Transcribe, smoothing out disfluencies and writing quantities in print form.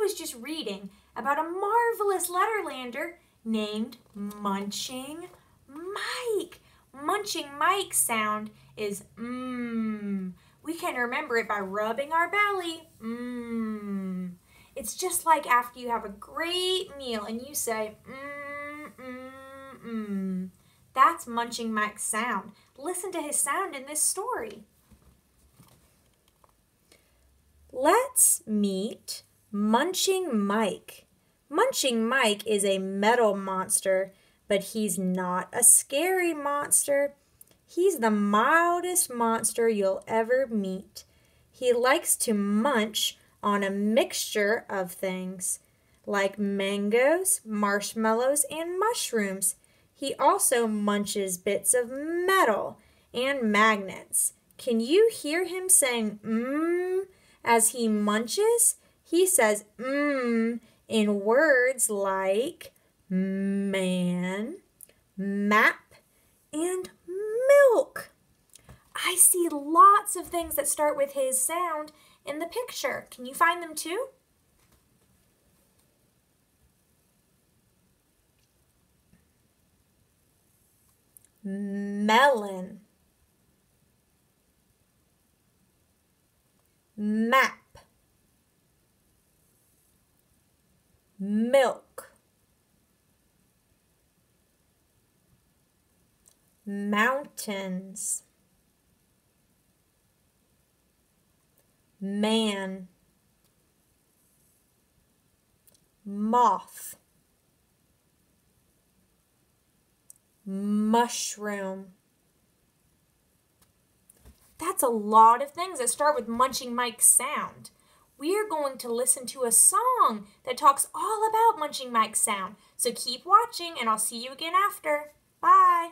was just reading about a marvelous Letterlander named Munching Mike. Munching Mike's sound is mmm. We can remember it by rubbing our belly. Mmm. It's just like after you have a great meal and you say mmm, mmm, mmm. That's Munching Mike's sound. Listen to his sound in this story. Let's meet Munching Mike. Munching Mike is a metal monster, but he's not a scary monster. He's the mildest monster you'll ever meet. He likes to munch on a mixture of things, like mangoes, marshmallows, and mushrooms. He also munches bits of metal and magnets. Can you hear him saying mmm as he munches? He says mmm in words like man, map, and milk. I see lots of things that start with his sound in the picture. Can you find them too? Melon, map, milk, mountains, man, moth, mushroom. That's a lot of things that start with Munching Mike's sound. We are going to listen to a song that talks all about Munching Mike's sound. So keep watching and I'll see you again after. Bye.